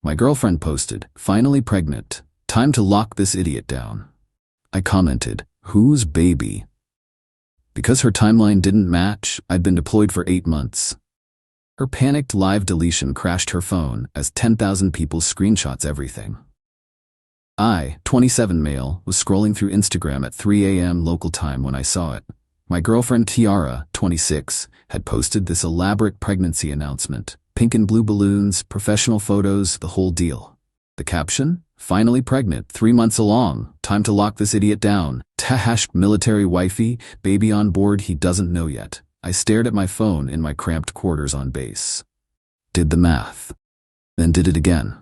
My girlfriend posted, "Finally pregnant. Time to lock this idiot down." I commented, "Whose baby?" Because her timeline didn't match, I'd been deployed for 8 months. Her panicked live deletion crashed her phone as 10,000 people screenshots everything. I, 27 male, was scrolling through Instagram at 3 a.m. local time when I saw it. My girlfriend Tiara, 26, had posted this elaborate pregnancy announcement. Pink and blue balloons, professional photos, the whole deal. The caption? "Finally pregnant, 3 months along. Time to lock this idiot down. Tahash military wifey, baby on board he doesn't know yet." I stared at my phone in my cramped quarters on base. Did the math. Then did it again.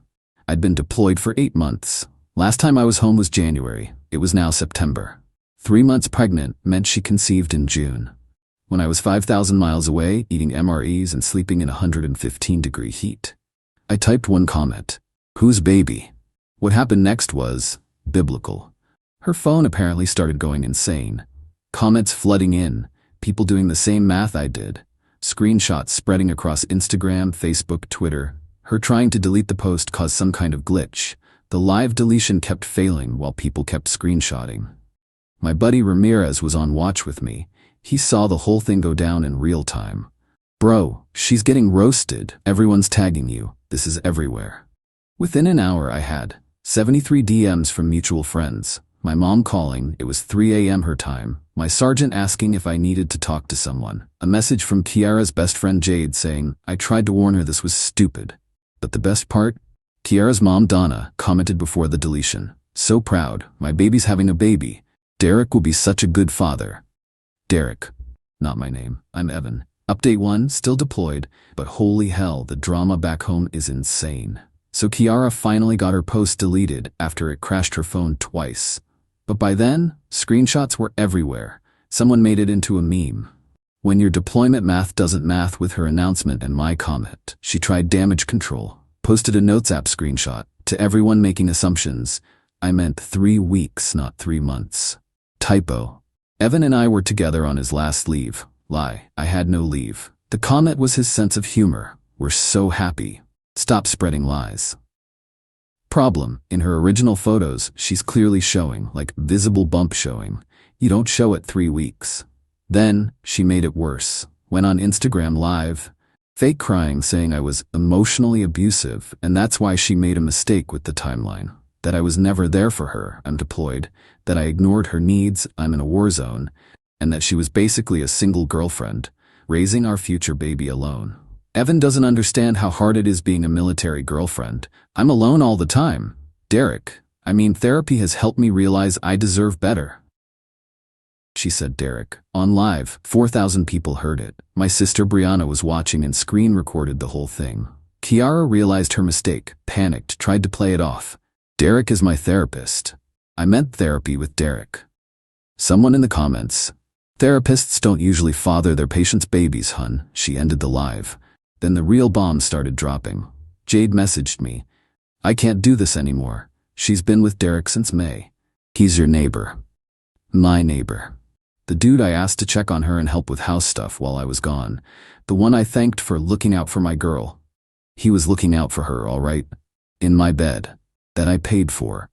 I'd been deployed for 8 months. Last time I was home was January. It was now September. 3 months pregnant meant she conceived in June. When I was 5,000 miles away, eating MREs and sleeping in 115-degree heat. I typed one comment. "Whose baby?" What happened next was biblical. Her phone apparently started going insane. Comments flooding in, people doing the same math I did, screenshots spreading across Instagram, Facebook, Twitter. Her trying to delete the post caused some kind of glitch. The live deletion kept failing while people kept screenshotting. My buddy Ramirez was on watch with me. He saw the whole thing go down in real time. "Bro, she's getting roasted. Everyone's tagging you. This is everywhere." Within an hour I had 73 DMs from mutual friends. My mom calling, it was 3 a.m. her time. My sergeant asking if I needed to talk to someone. A message from Tiara's best friend Jade saying, "I tried to warn her this was stupid." But the best part? Tiara's mom Donna commented before the deletion. "So proud, my baby's having a baby. Derek will be such a good father." Derek. Not my name. I'm Evan. Update 1, still deployed, but holy hell, the drama back home is insane. So Kiara finally got her post deleted after it crashed her phone twice. But by then, screenshots were everywhere. Someone made it into a meme. When your deployment math doesn't math with her announcement and my comment, she tried damage control, posted a Notes app screenshot, to everyone making assumptions. I meant 3 weeks, not 3 months. Typo. Evan and I were together on his last leave. Lie, I had no leave. The comment was his sense of humor. We're so happy. Stop spreading lies. Problem, in her original photos, she's clearly showing, like visible bump showing. You don't show it 3 weeks. Then, she made it worse. Went on Instagram Live, fake crying saying I was emotionally abusive and that's why she made a mistake with the timeline. That I was never there for her, I'm deployed, that I ignored her needs, I'm in a war zone, and that she was basically a single girlfriend, raising our future baby alone. Evan doesn't understand how hard it is being a military girlfriend. I'm alone all the time. Derek, therapy has helped me realize I deserve better. She said Derek. On live, 4,000 people heard it. My sister Brianna was watching and screen recorded the whole thing. Kiara realized her mistake, panicked, tried to play it off. Derek is my therapist. I meant therapy with Derek. Someone in the comments. Therapists don't usually father their patients' babies, hun. She ended the live. Then the real bombs started dropping. Jade messaged me. I can't do this anymore. She's been with Derek since May. He's your neighbor. My neighbor. The dude I asked to check on her and help with house stuff while I was gone. The one I thanked for looking out for my girl. He was looking out for her, all right. In my bed. That I paid for.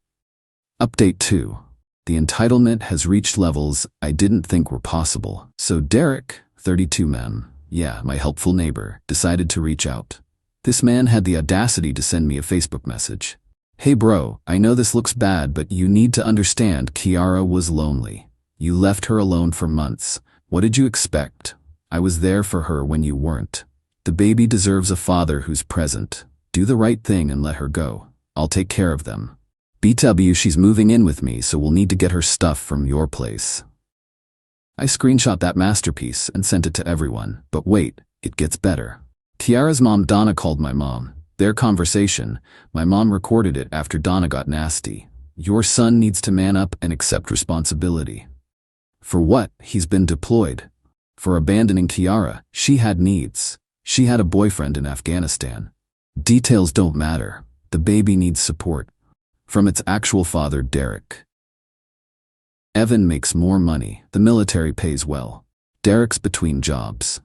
Update 2. The entitlement has reached levels I didn't think were possible. So Derek, 32 mem. Yeah, my helpful neighbor, decided to reach out. This man had the audacity to send me a Facebook message. Hey bro, I know this looks bad, but you need to understand Kiara was lonely. You left her alone for months. What did you expect? I was there for her when you weren't. The baby deserves a father who's present. Do the right thing and let her go. I'll take care of them. BW, she's moving in with me, so we'll need to get her stuff from your place. I screenshot that masterpiece and sent it to everyone. But wait, it gets better. Tiara's mom Donna called my mom. Their conversation, my mom recorded it after Donna got nasty. Your son needs to man up and accept responsibility. For what? He's been deployed. For abandoning Tiara, she had needs. She had a boyfriend in Afghanistan. Details don't matter. The baby needs support. From its actual father, Derek. Evan makes more money. The military pays well. Derek's between jobs.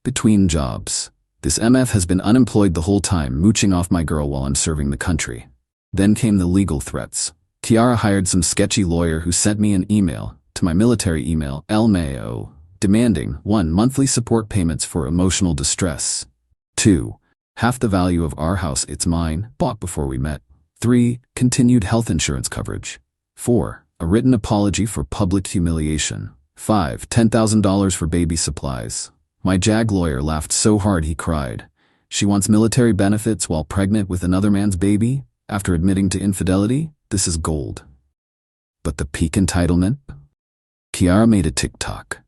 Between jobs. This MF has been unemployed the whole time, mooching off my girl while I'm serving the country. Then came the legal threats. Kiara hired some sketchy lawyer who sent me an email, to my military email, LMAO, demanding 1. Monthly support payments for emotional distress. 2. Half the value of our house, it's mine, bought before we met. 3. Continued health insurance coverage. 4. A written apology for public humiliation. 5. $10,000 for baby supplies. My JAG lawyer laughed so hard he cried. She wants military benefits while pregnant with another man's baby? After admitting to infidelity? This is gold. But the peak entitlement? Kiara made a TikTok.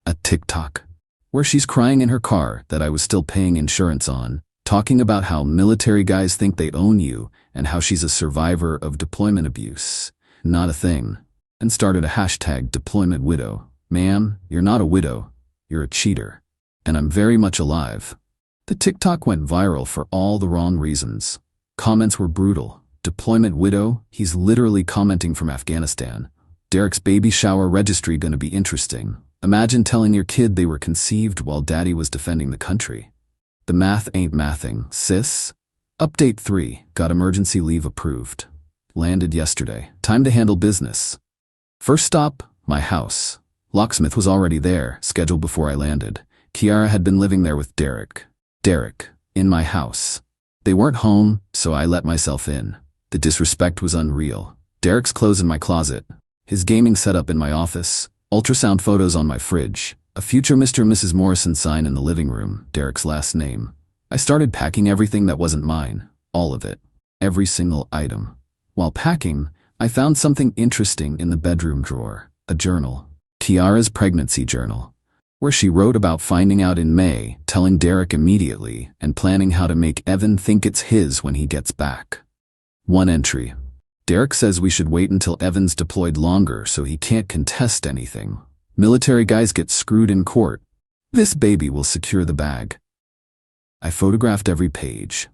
A TikTok? Where she's crying in her car that I was still paying insurance on, talking about how military guys think they own you and how she's a survivor of deployment abuse. Not a thing. And started a hashtag deployment widow. Ma'am, you're not a widow. You're a cheater. And I'm very much alive. The TikTok went viral for all the wrong reasons. Comments were brutal. Deployment widow? He's literally commenting from Afghanistan. Derek's baby shower registry gonna be interesting. Imagine telling your kid they were conceived while daddy was defending the country. The math ain't mathing, sis. Update 3. Got emergency leave approved. Landed yesterday. Time to handle business. First stop, my house. Locksmith was already there, scheduled before I landed. Kiara had been living there with Derek. Derek, in my house. They weren't home, so I let myself in. The disrespect was unreal. Derek's clothes in my closet. His gaming setup in my office. Ultrasound photos on my fridge. A future Mr. and Mrs. Morrison sign in the living room, Derek's last name. I started packing everything that wasn't mine. All of it. Every single item. While packing, I found something interesting in the bedroom drawer. A journal. Kiara's pregnancy journal, where she wrote about finding out in May, telling Derek immediately, and planning how to make Evan think it's his when he gets back. One entry. Derek says we should wait until Evan's deployed longer so he can't contest anything. Military guys get screwed in court. This baby will secure the bag. I photographed every page.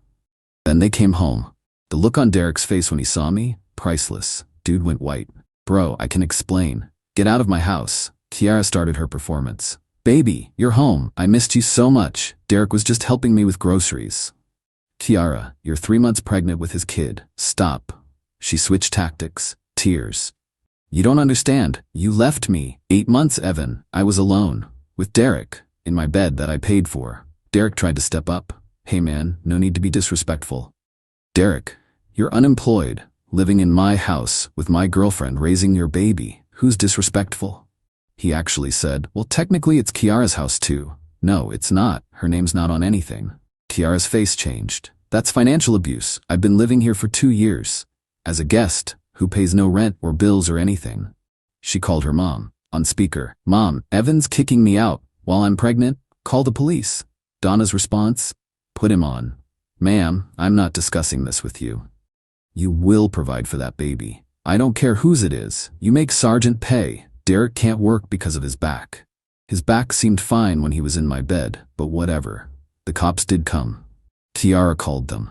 Then they came home. The look on Derek's face when he saw me, priceless. Dude went white. Bro, I can explain. Get out of my house. Kiara started her performance. Baby, you're home. I missed you so much. Derek was just helping me with groceries. Kiara, you're 3 months pregnant with his kid. Stop. She switched tactics. Tears. You don't understand. You left me. 8 months, Evan. I was alone. With Derek. In my bed that I paid for. Derek tried to step up. Hey man, no need to be disrespectful. Derek, you're unemployed. Living in my house with my girlfriend raising your baby. Who's disrespectful? He actually said, well, technically it's Kiara's house too. No, it's not. Her name's not on anything. Kiara's face changed. That's financial abuse. I've been living here for 2 years. As a guest, who pays no rent or bills or anything. She called her mom, on speaker. Mom, Evan's kicking me out. While I'm pregnant, call the police. Donna's response? Put him on. Ma'am, I'm not discussing this with you. You will provide for that baby. I don't care whose it is. You make Sergeant pay. Derek can't work because of his back. His back seemed fine when he was in my bed, but whatever. The cops did come. Kiara called them.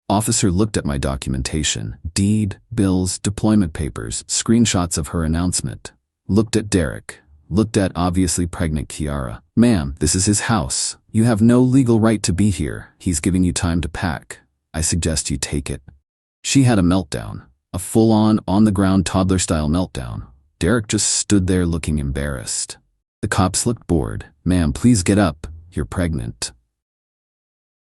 Officer looked at my documentation, deed, bills, deployment papers, screenshots of her announcement. Looked at Derek. Looked at obviously pregnant Kiara. Ma'am, this is his house. You have no legal right to be here. He's giving you time to pack. I suggest you take it. She had a meltdown. A full-on, on-the-ground toddler-style meltdown. Derek just stood there looking embarrassed. The cops looked bored. Ma'am, please get up. You're pregnant.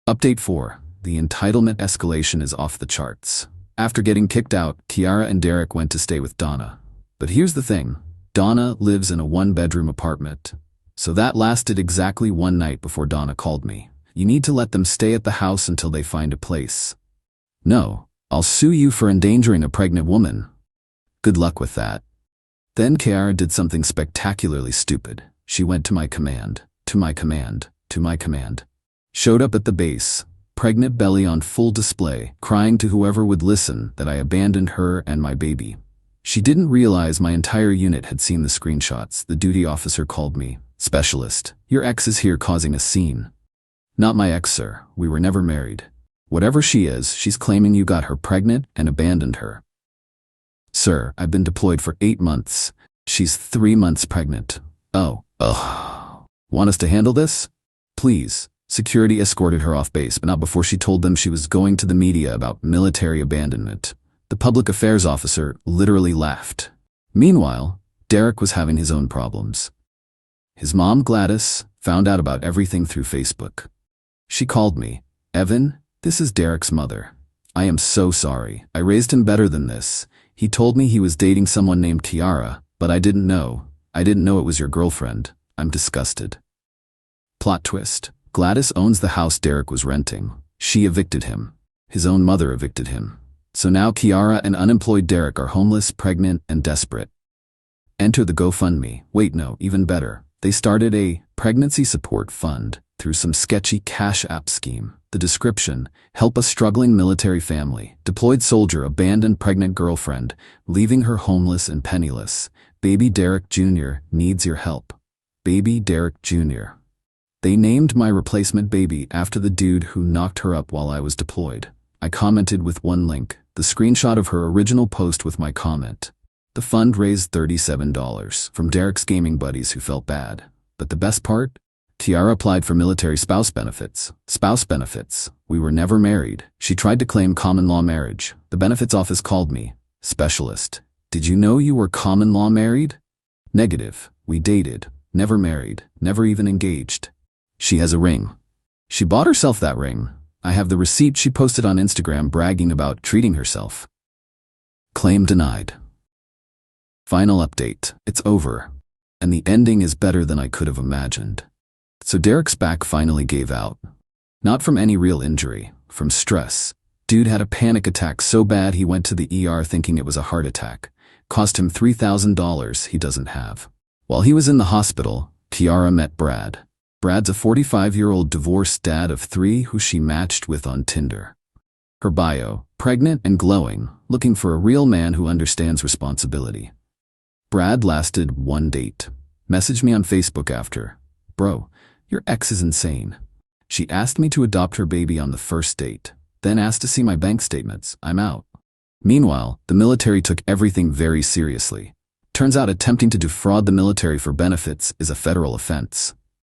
Update 4. The entitlement escalation is off the charts. After getting kicked out, Kiara and Derek went to stay with Donna. But here's the thing. Donna lives in a 1-bedroom apartment. So that lasted exactly 1 night before Donna called me. You need to let them stay at the house until they find a place. No, I'll sue you for endangering a pregnant woman. Good luck with that. Then Kiara did something spectacularly stupid. She went to my command, to my command, to my command. Showed up at the base, pregnant belly on full display, crying to whoever would listen that I abandoned her and my baby. She didn't realize my entire unit had seen the screenshots. The duty officer called me. Specialist, your ex is here causing a scene. Not my ex, sir. We were never married. Whatever she is, she's claiming you got her pregnant and abandoned her. Sir, I've been deployed for 8 months. She's 3 months pregnant. Oh, ugh. Want us to handle this? Please, Security escorted her off base, but not before she told them she was going to the media about military abandonment. The public affairs officer literally laughed. Meanwhile, Derek was having his own problems. His mom, Gladys, found out about everything through Facebook. She called me. "Evan, this is Derek's mother. I am so sorry. I raised him better than this. He told me he was dating someone named Kiara, but I didn't know. I didn't know it was your girlfriend. I'm disgusted." Plot twist. Gladys owns the house Derek was renting. She evicted him. His own mother evicted him. So now Kiara and unemployed Derek are homeless, pregnant, and desperate. Enter the GoFundMe. Wait, no, even better. They started a pregnancy support fund through some sketchy Cash App scheme. The description: help a struggling military family. Deployed soldier abandoned pregnant girlfriend, leaving her homeless and penniless. Baby Derek Jr. needs your help. Baby Derek Jr. They named my replacement baby after the dude who knocked her up while I was deployed. I commented with one link, the screenshot of her original post with my comment. The fund raised $37 from Derek's gaming buddies who felt bad. But the best part? Kiara applied for military spouse benefits. Spouse benefits. We were never married. She tried to claim common law marriage. The benefits office called me. Specialist. Did you know you were common law married? Negative. We dated. Never married. Never even engaged. She has a ring. She bought herself that ring. I have the receipt she posted on Instagram bragging about treating herself. Claim denied. Final update. It's over. And the ending is better than I could have imagined. So Derek's back finally gave out. Not from any real injury, from stress. Dude had a panic attack so bad he went to the ER thinking it was a heart attack. Cost him $3,000 he doesn't have. While he was in the hospital, Kiara met Brad. Brad's a 45-year-old divorced dad of 3 who she matched with on Tinder. Her bio: pregnant and glowing, looking for a real man who understands responsibility. Brad lasted 1 date. Messaged me on Facebook after. "Bro, your ex is insane." She asked me to adopt her baby on the first date, then asked to see my bank statements. I'm out. Meanwhile, the military took everything very seriously. Turns out attempting to defraud the military for benefits is a federal offense.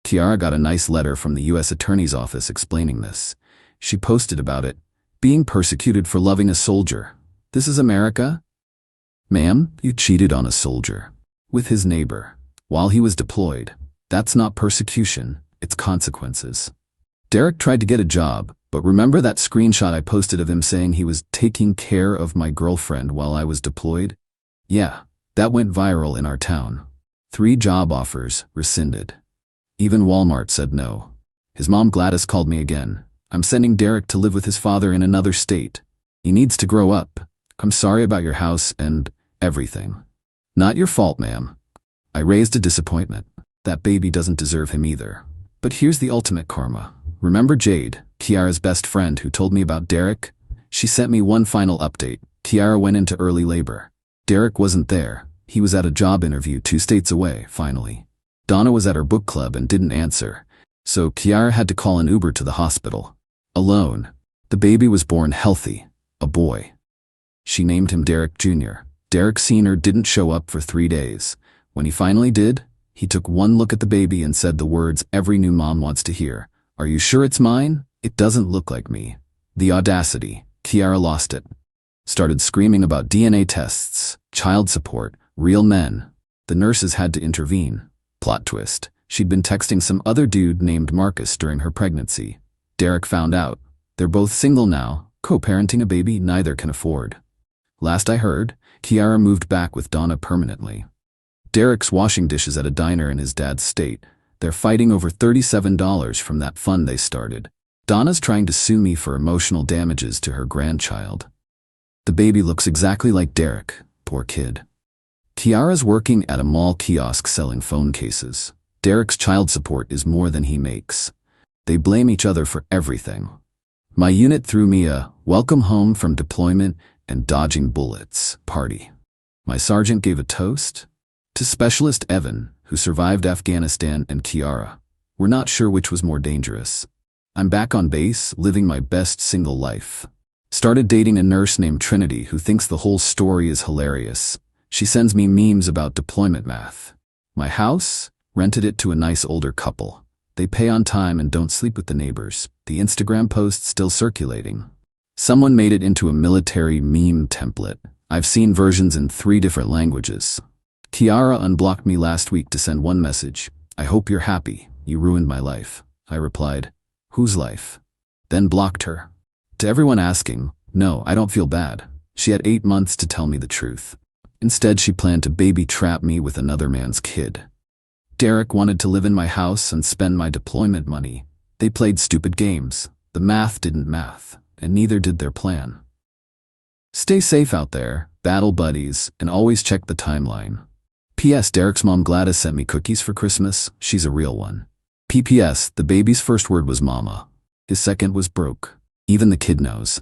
Kiara got a nice letter from the U.S. Attorney's Office explaining this. She posted about it. Being persecuted for loving a soldier. This is America? Ma'am, you cheated on a soldier. With his neighbor. While he was deployed. That's not persecution, it's consequences. Derek tried to get a job, but remember that screenshot I posted of him saying he was taking care of my girlfriend while I was deployed? Yeah, that went viral in our town. 3 job offers rescinded. Even Walmart said no. His mom Gladys called me again. "I'm sending Derek to live with his father in another state. He needs to grow up. I'm sorry about your house and everything." "Not your fault, ma'am." I raised a disappointment. That baby doesn't deserve him either. But here's the ultimate karma. Remember Jade, Kiara's best friend who told me about Derek? She sent me one final update. Kiara went into early labor. Derek wasn't there. He was at a job interview 2 states away, finally. Donna was at her book club and didn't answer, so Kiara had to call an Uber to the hospital. Alone. The baby was born healthy, a boy. She named him Derek Jr. Derek Sr. didn't show up for 3 days. When he finally did, he took one look at the baby and said the words every new mom wants to hear. "Are you sure it's mine? It doesn't look like me." The audacity. Kiara lost it. Started screaming about DNA tests, child support, real men. The nurses had to intervene. Plot twist. She'd been texting some other dude named Marcus during her pregnancy. Derek found out. They're both single now, co-parenting a baby neither can afford. Last I heard, Kiara moved back with Donna permanently. Derek's washing dishes at a diner in his dad's state. They're fighting over $37 from that fund they started. Donna's trying to sue me for emotional damages to her grandchild. The baby looks exactly like Derek, poor kid. Kiara's working at a mall kiosk selling phone cases. Derek's child support is more than he makes. They blame each other for everything. My unit threw me a welcome home from deployment and dodging bullets party. My sergeant gave a toast to Specialist Evan, who survived Afghanistan, and Kiara. We're not sure which was more dangerous. I'm back on base, living my best single life. Started dating a nurse named Trinity who thinks the whole story is hilarious. She sends me memes about deployment math. My house? Rented it to a nice older couple. They pay on time and don't sleep with the neighbors. The Instagram post still circulating. Someone made it into a military meme template. I've seen versions in 3 different languages. Tiara unblocked me last week to send one message. I hope you're happy. You ruined my life. I replied, whose life? Then blocked her. To everyone asking, no, I don't feel bad. She had 8 months to tell me the truth. Instead, she planned to baby trap me with another man's kid. Derek wanted to live in my house and spend my deployment money. They played stupid games. The math didn't math, and neither did their plan. Stay safe out there, battle buddies, and always check the timeline. P.S. Derek's mom Gladys sent me cookies for Christmas. She's a real one. P.P.S. The baby's first word was mama. His second was broke. Even the kid knows.